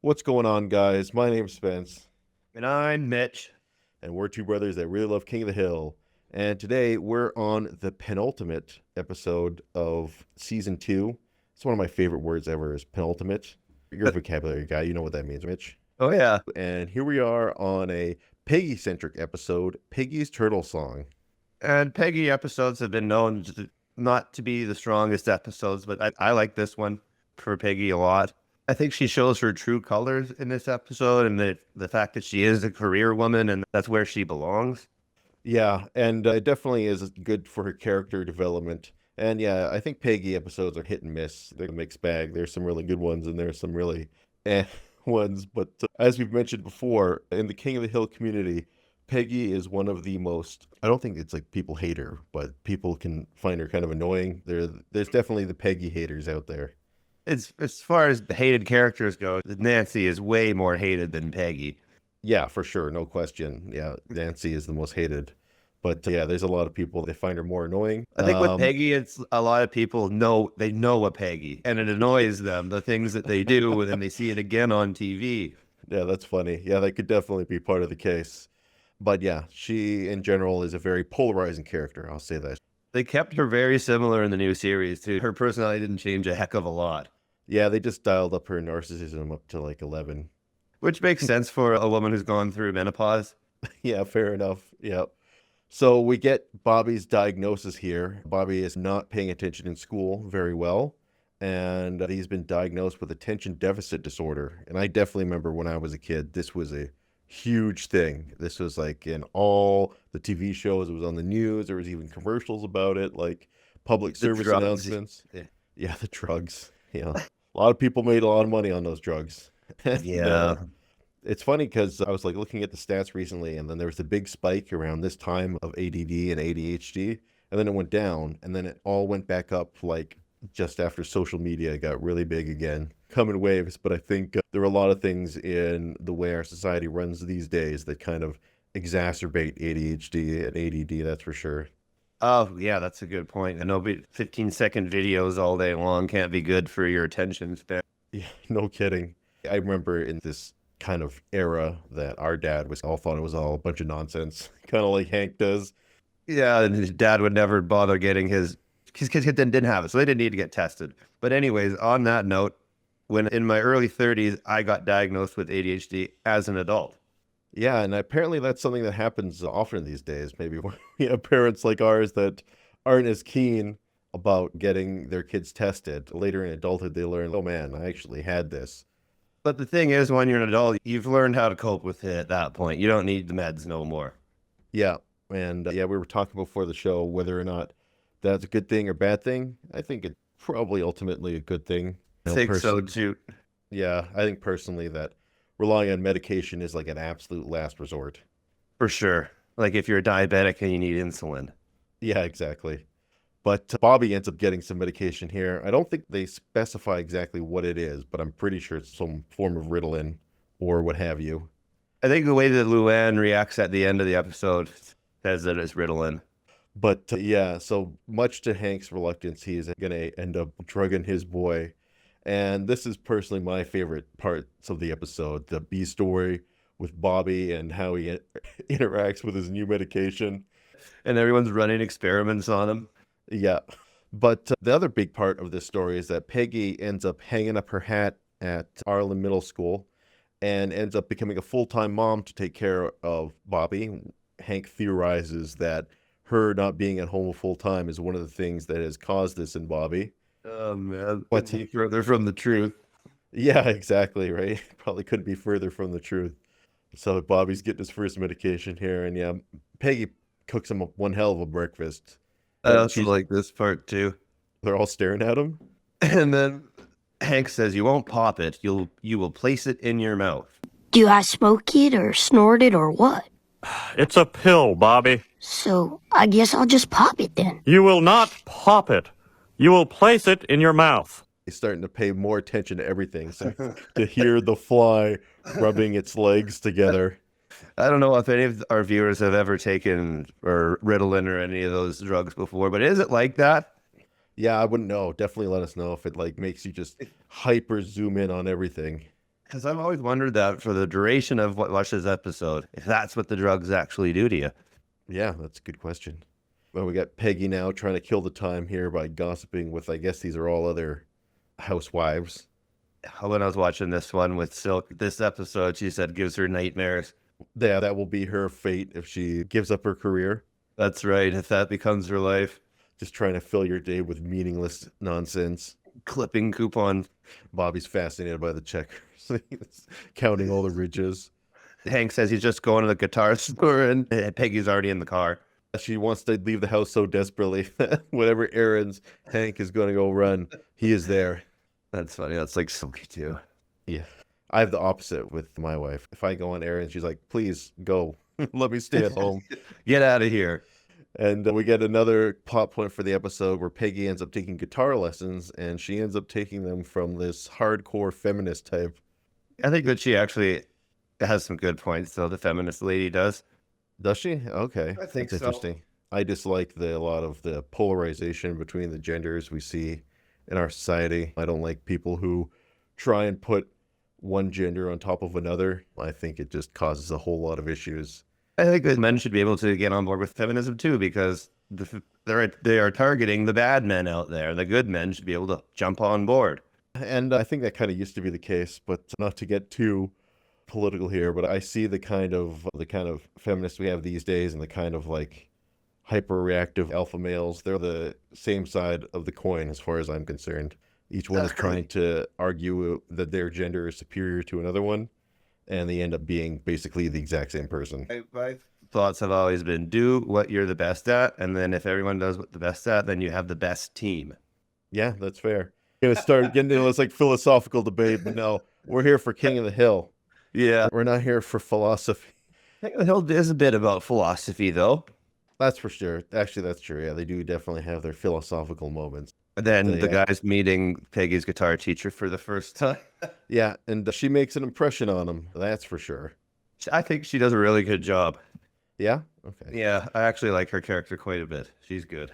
What's going on, guys? My name's Spence, And I'm Mitch. and we're two brothers that really love King of the Hill. And today we're on the penultimate episode of season 2. It's one of my favorite words ever is penultimate. You're a vocabulary guy. You know what that means, Mitch. Oh, yeah. And here we are on a Peggy-centric episode, Peggy's Turtle Song. And Peggy episodes have been known not to be the strongest episodes, but I like this one for Peggy a lot. I think she shows her true colors in this episode and the fact that she is a career woman and that's where she belongs. Yeah, and it definitely is good for her character development. And yeah, I think Peggy episodes are hit and miss. They're a mixed bag. There's some really good ones and there's some really ones. But as we've mentioned before, in the King of the Hill community, Peggy is one of the most, I don't think it's like people hate her, but people can find her kind of annoying. There's definitely the Peggy haters out there. As far as the hated characters go, Nancy is way more hated than Peggy. Yeah, for sure. No question. Yeah, Nancy is the most hated. But yeah, there's a lot of people that find her more annoying. I think with Peggy, it's a lot of people know a Peggy, and it annoys them, the things that they do, and then they see it again on TV. Yeah, that's funny. Yeah, that could definitely be part of the case. But yeah, she in general is a very polarizing character. I'll say that. They kept her very similar in the new series, too. Her personality didn't change a heck of a lot, Yeah, they just dialed up her narcissism up to like 11. which makes sense for a woman who's gone through menopause. Yeah, fair enough. Yeah. So we get Bobby's diagnosis here. Bobby is not paying attention in school very well, and he's been diagnosed with attention deficit disorder. And I definitely remember when I was a kid, this was a huge thing. This was like in all the TV shows, it was on the news, there was even commercials about it, like public service announcements. Yeah. Yeah, the drugs. Yeah. A lot of people made a lot of money on those drugs. And, Yeah. it's funny because I was like looking at the stats recently, and then there was a big spike around this time of ADD and ADHD, and then it went down, and then it all went back up like just after social media got really big again, come in waves. But I think there are a lot of things in the way our society runs these days that kind of exacerbate ADHD and ADD, that's for sure. Oh, yeah, that's a good point. I know 15-second videos all day long can't be good for your attention span. Yeah, no kidding. I remember in this kind of era that our dad was all thought it was all a bunch of nonsense, kind of like Hank does. Yeah, and his dad would never bother getting his kids didn't have it, so they didn't need to get tested. But anyways, on that note, when in my early 30s, I got diagnosed with ADHD as an adult. Yeah, and apparently that's something that happens often these days. Maybe we have parents like ours that aren't as keen about getting their kids tested. Later in adulthood, they learn, oh man, I actually had this. But the thing is, when you're an adult, you've learned how to cope with it at that point. You don't need the meds no more. Yeah, and yeah, we were talking before the show whether or not that's a good thing or bad thing. I think it's probably ultimately a good thing. I think so too. Yeah, I think personally that relying on medication is like an absolute last resort. For sure. Like if you're a diabetic and you need insulin. Yeah, exactly. But Bobby ends up getting some medication here. I don't think they specify exactly what it is, but I'm pretty sure it's some form of Ritalin or what have you. I think the way that Luanne reacts at the end of the episode says that it's Ritalin. But yeah, so much to Hank's reluctance, he is going to end up drugging his boy. And this is personally my favorite parts of the episode, the B story with Bobby and how he interacts with his new medication. And everyone's running experiments on him. Yeah. But the other big part of this story is that Peggy ends up hanging up her hat at Arlen Middle School and ends up becoming a full-time mom to take care of Bobby. Hank theorizes that her not being at home full-time is one of the things that has caused this in Bobby. Oh, man. What's he further from the truth? Yeah, exactly, right? Probably couldn't be further from the truth. So Bobby's getting his first medication here, and yeah, Peggy cooks him up one hell of a breakfast. I also like this part too. They're all staring at him. And then Hank says, "You won't pop it. You will place it in your mouth." Do I smoke it or snort it or what? It's a pill, Bobby. So I guess I'll just pop it then. You will not pop it. You will place it in your mouth. He's starting to pay more attention to everything. So to hear the fly rubbing its legs together. I don't know if any of our viewers have ever taken or Ritalin or any of those drugs before, but is it like that? Yeah, I wouldn't know. Definitely let us know if it like makes you just hyper zoom in on everything. Because I've always wondered that for the duration of what watch this episode, if that's what the drugs actually do to you. Yeah, that's a good question. Well, we got Peggy now trying to kill the time here by gossiping with, I guess these are all other housewives. When I was watching this one with Silk, this episode, she said gives her nightmares. Yeah, that will be her fate if she gives up her career. That's right, if that becomes her life. Just trying to fill your day with meaningless nonsense. Clipping coupon. Bobby's fascinated by the checkers. He's counting all the ridges. Hank says he's just going to the guitar store and Peggy's already in the car. She wants to leave the house so desperately that whatever errands Hank is going to go run, he is there. That's funny. That's like Silky too. Yeah. I have the opposite with my wife. If I go on errands, she's like, please go. Let me stay at home. Get out of here. And we get another plot point for the episode where Peggy ends up taking guitar lessons, and she ends up taking them from this hardcore feminist type. I think that she actually has some good points, though, the feminist lady does. Does she? Okay. I think That's so. interesting. I dislike a lot of the polarization between the genders we see in our society. I don't like people who try and put one gender on top of another. I think it just causes a whole lot of issues. I think that men should be able to get on board with feminism, too, because they are targeting the bad men out there. The good men should be able to jump on board. And I think that kind of used to be the case, but not to get too political here, but I see the kind of feminists we have these days and the kind of like hyper-reactive alpha males. They're the same side of the coin as far as I'm concerned. Each one is trying to argue that their gender is superior to another one, and they end up being basically the exact same person. My thoughts have always been do what you're the best at, and then if everyone does what the best at, then you have the best team. Yeah, that's fair. Gonna start getting into this like philosophical debate, but no, we're here for King of the Hill. Yeah. We're not here for philosophy. King of the Hill is a bit about philosophy, though. That's for sure. Actually, that's true. Yeah, they do definitely have their philosophical moments. And then the Yeah. guy's meeting Peggy's guitar teacher for the first time. Yeah, and she makes an impression on him. That's for sure. I think she does a really good job. Yeah? Okay. Yeah, I actually like her character quite a bit. She's good.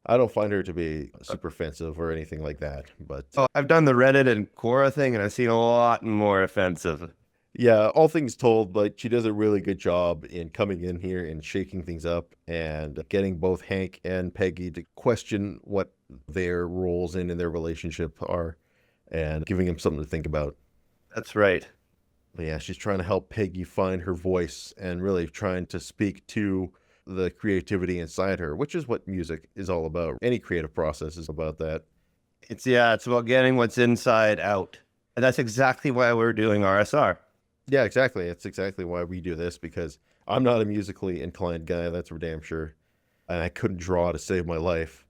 I don't find her to be super offensive or anything like that, but Oh, I've done the Reddit and Quora thing, and I've seen a lot more offensive. yeah, all things told, like she does a really good job in coming in here and shaking things up and getting both Hank and Peggy to question what their roles in their relationship are and giving them something to think about. That's right. But yeah, she's trying to help Peggy find her voice and really trying to speak to the creativity inside her, which is what music is all about. Any creative process is about that. It's about getting what's inside out. And that's exactly why we're doing RSR. Yeah, exactly. It's exactly why we do this, because I'm not a musically inclined guy, that's for damn sure. And I couldn't draw to save my life.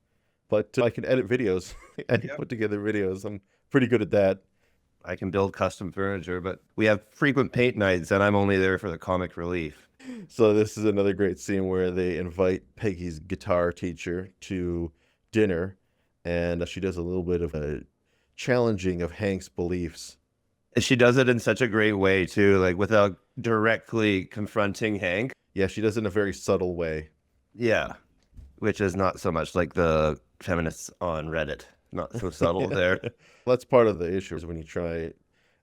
But I can edit videos. I can put together videos. I'm pretty good at that. I can build custom furniture, but we have frequent paint nights, and I'm only there for the comic relief. So this is another great scene where they invite Peggy's guitar teacher to dinner, and she does a little bit of a challenging of Hank's beliefs. And she does it in such a great way, too, like without directly confronting Hank. Yeah, she does it in a very subtle way. Yeah, which is not so much like the feminists on Reddit. Not so subtle there. That's part of the issue is when you try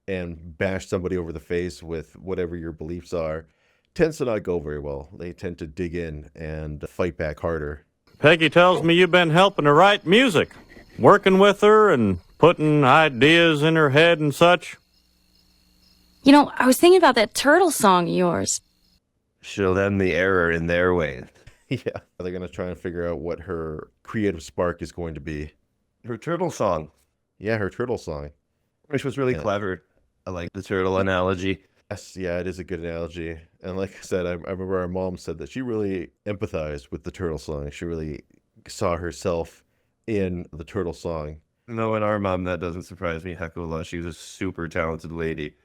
and bash somebody over the face with whatever your beliefs are, tends to not go very well. They tend to dig in and fight back harder. Peggy tells me you've been helping her write music, working with her and putting ideas in her head and such. You know, I was thinking about that turtle song of yours. Show them the error in their way. Yeah, they're going to try and figure out what her creative spark is going to be. Her turtle song, Yeah, her turtle song. which was really clever. I like the turtle analogy. Yes, yeah, it is a good analogy. And like I said, I remember our mom said that she really empathized with the turtle song. She really saw herself in the turtle song. No, in our mom, that doesn't surprise me heck of a lot. She was a super talented lady.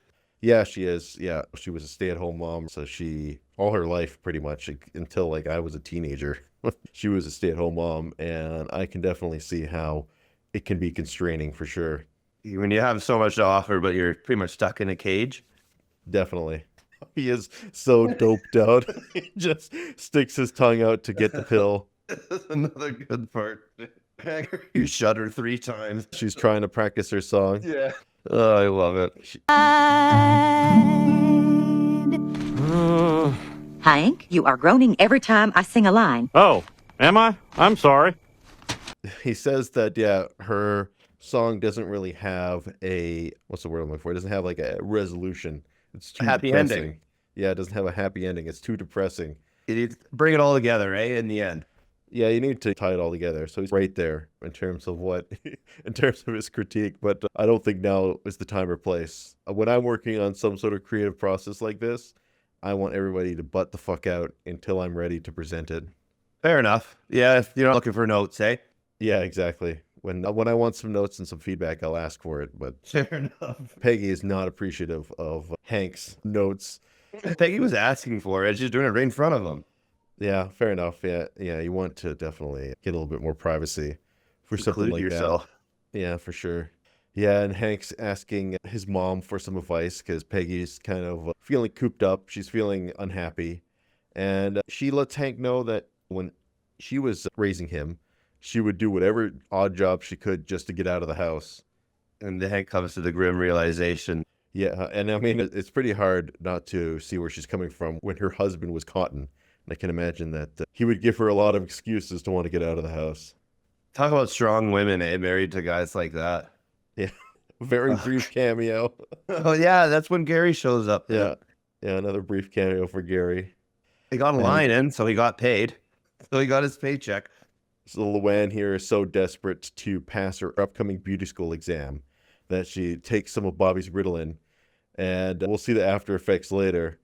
Yeah, she is. Yeah, she was a stay-at-home mom, so she, all her life pretty much, until like I was a teenager, she was a stay-at-home mom, and I can definitely see how it can be constraining for sure. When you have so much to offer, but you're pretty much stuck in a cage. Definitely. He is so doped out. He just sticks his tongue out to get the pill. That's another good part. You shudder 3 times. She's trying to practice her song. Yeah. Oh, I love it. Hank, you are groaning every time I sing a line. Oh, am I? I'm sorry. He says that, yeah, her song doesn't really have a, what's the word I'm looking for? It doesn't have like a resolution. It's too Happy depressing. ending. Yeah, it doesn't have a happy ending. It's too depressing. You need to bring it all together, eh? In the end. Yeah, you need to tie it all together. So he's right there in terms of in terms of his critique. But I don't think now is the time or place. When I'm working on some sort of creative process like this, I want everybody to butt the fuck out until I'm ready to present it. Fair enough. Yeah, if you're not looking for notes, eh? Yeah, exactly. When I want some notes and some feedback, I'll ask for it. But Fair enough. Peggy is not appreciative of Hank's notes. Peggy was asking for it. She's doing it right in front of him. Yeah, fair enough. Yeah, you want to definitely get a little bit more privacy for something Include like yourself. that. Yeah, for sure. Yeah, and Hank's asking his mom for some advice because Peggy's kind of feeling cooped up. She's feeling unhappy. And she lets Hank know that when she was raising him, she would do whatever odd job she could just to get out of the house. And Hank comes to the grim realization. Yeah, and I mean, it's pretty hard not to see where she's coming from when her husband was Cotton. And I can imagine that he would give her a lot of excuses to want to get out of the house. Talk about strong women, eh? Married to guys like that. Yeah, very brief cameo. Oh, yeah, that's when Gary shows up. Yeah, another brief cameo for Gary. He got a line in, so he got paid. So he got his paycheck. So Luanne here is so desperate to pass her upcoming beauty school exam that she takes some of Bobby's Ritalin, and we'll see the after effects later.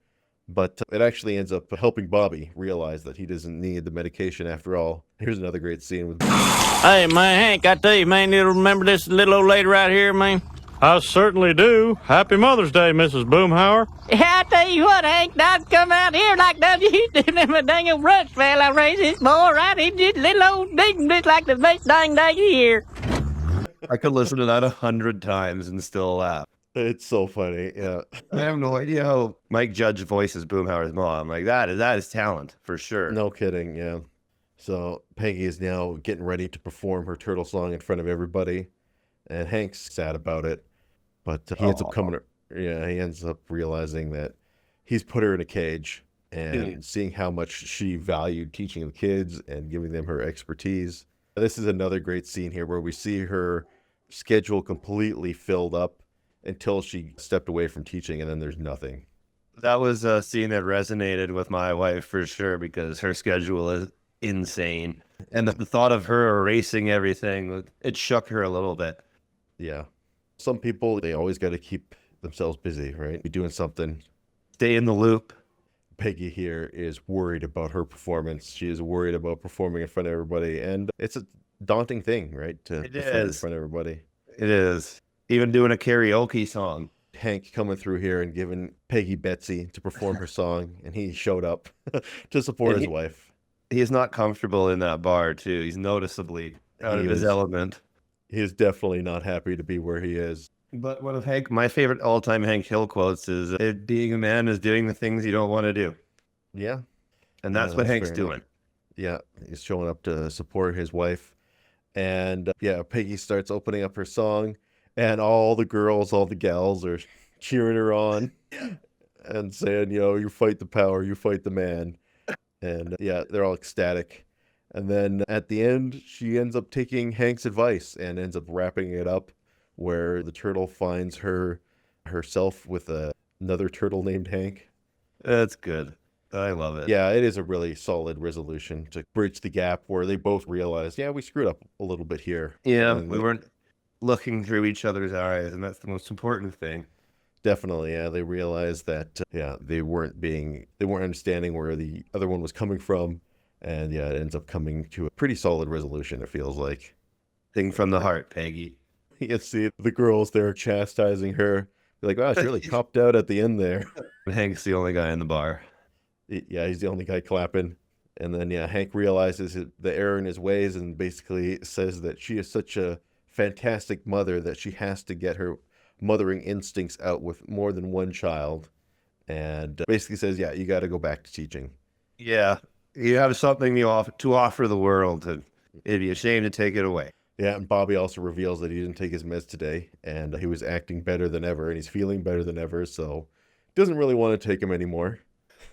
But it actually ends up helping Bobby realize that he doesn't need the medication after all. Here's another great scene with. Hey, man, Hank, I tell you, man, you remember this little old lady right here, man? I certainly do. Happy Mother's Day, Mrs. Boomhauer. I tell you what, Hank, I'd come out here like that. You didn't have a dang old rush fella raise this boy right in just little old digging just like the best dang day here. I could listen to that 100 times and still laugh. It's so funny, yeah. I have no idea how Mike Judge voices Boomhauer's mom. Like, that is talent, for sure. No kidding, yeah. So Peggy is now getting ready to perform her turtle song in front of everybody, and Hank's sad about it, but he ends up he ends up realizing that he's put her in a cage, and seeing how much she valued teaching the kids and giving them her expertise. This is another great scene here where we see her schedule completely filled up until she stepped away from teaching, and then there's nothing. That was a scene that resonated with my wife for sure, because her schedule is insane. And the thought of her erasing everything, it shook her a little bit. Yeah. Some people, they always got to keep themselves busy, right? Be doing something. Stay in the loop. Peggy here is worried about her performance. She is worried about performing in front of everybody, and it's a daunting thing, right? To perform in front of everybody. It is. Even doing a karaoke song. Hank coming through here and giving Peggy Betsy to perform her song, and he showed up to support his wife. He is not comfortable in that bar, too. He's noticeably out of his element. He is definitely not happy to be where he is. But one of my favorite all-time Hank Hill quotes is, being a man is doing the things you don't want to do. Yeah. And that's what Hank's doing. Yeah, he's showing up to support his wife. And Peggy starts opening up her song, and all the girls, all the gals are cheering her on and saying, you fight the power, you fight the man. And they're all ecstatic. And then at the end, she ends up taking Hank's advice and ends up wrapping it up where the turtle finds herself with another turtle named Hank. That's good. I love it. Yeah, it is a really solid resolution to bridge the gap where they both realize, we screwed up a little bit here. Yeah, we weren't looking through each other's eyes, and that's the most important thing. Definitely, yeah. They realized that, they weren't understanding where the other one was coming from, and it ends up coming to a pretty solid resolution, it feels like. Thing from the heart, Peggy. You see the girls there chastising her. They're like, wow, she really copped out at the end there. Hank's the only guy in the bar. Yeah, he's the only guy clapping. And then, Hank realizes the error in his ways and basically says that she is such a fantastic mother that she has to get her mothering instincts out with more than one child. And basically says, you got to go back to teaching. Yeah, you have something to offer the world, and it'd be a shame to take it away. Yeah, and Bobby also reveals that he didn't take his meds today, and he was acting better than ever, and he's feeling better than ever, so doesn't really want to take him anymore.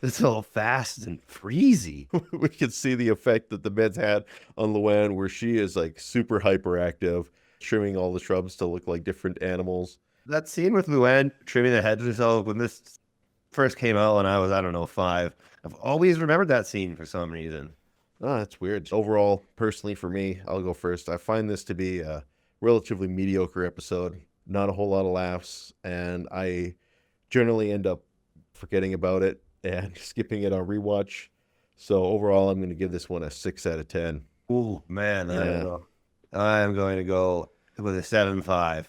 It's all fast and freezy. We can see the effect that the meds had on Luanne, where she is like super hyperactive, trimming all the shrubs to look like different animals. That scene with Luanne trimming the heads herself, when this first came out when I was, I don't know, 5, I've always remembered that scene for some reason. Oh, that's weird. Overall, personally for me, I'll go first. I find this to be a relatively mediocre episode. Not a whole lot of laughs, and I generally end up forgetting about it and skipping it on rewatch. So overall, I'm going to give this one a 6 out of 10. Ooh, man, I Yeah. don't know. I'm going to go with a 7.5.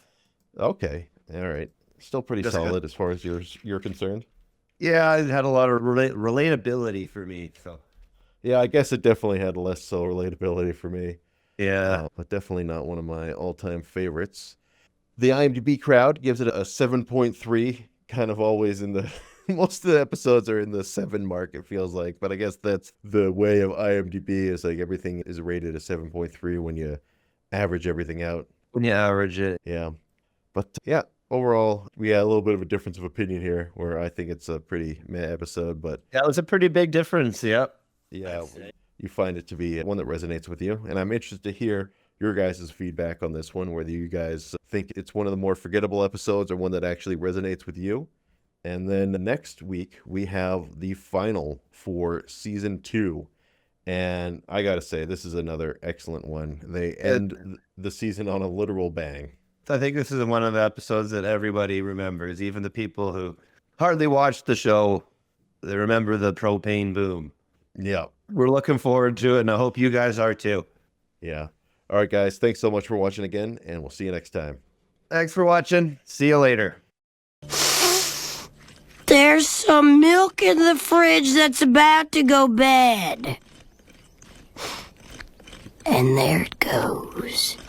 Okay, all right. Still pretty Just solid good. as far as you're concerned. Yeah, it had a lot of relatability for me. So Yeah, I guess it definitely had less so relatability for me. yeah, But definitely not one of my all-time favorites. The IMDb crowd gives it a 7.3, kind of always in the most of the episodes are in the 7 mark, it feels like, but I guess that's the way of IMDb, is like everything is rated a 7.3 when you average everything out. when you average it. Yeah. But yeah, overall, we had a little bit of a difference of opinion here, where I think it's a pretty meh episode, but That was a pretty big difference. Yep. yeah, you find it to be one that resonates with you. And I'm interested to hear your guys' feedback on this one, whether you guys think it's one of the more forgettable episodes or one that actually resonates with you. And then next week, we have the final for season 2. And I got to say, this is another excellent one. They end the season on a literal bang. I think this is one of the episodes that everybody remembers, even the people who hardly watched the show. They remember the propane boom. Yeah. We're looking forward to it, and I hope you guys are too. Yeah. All right, guys. Thanks so much for watching again, and we'll see you next time. Thanks for watching. See you later. There's some milk in the fridge that's about to go bad. And there it goes.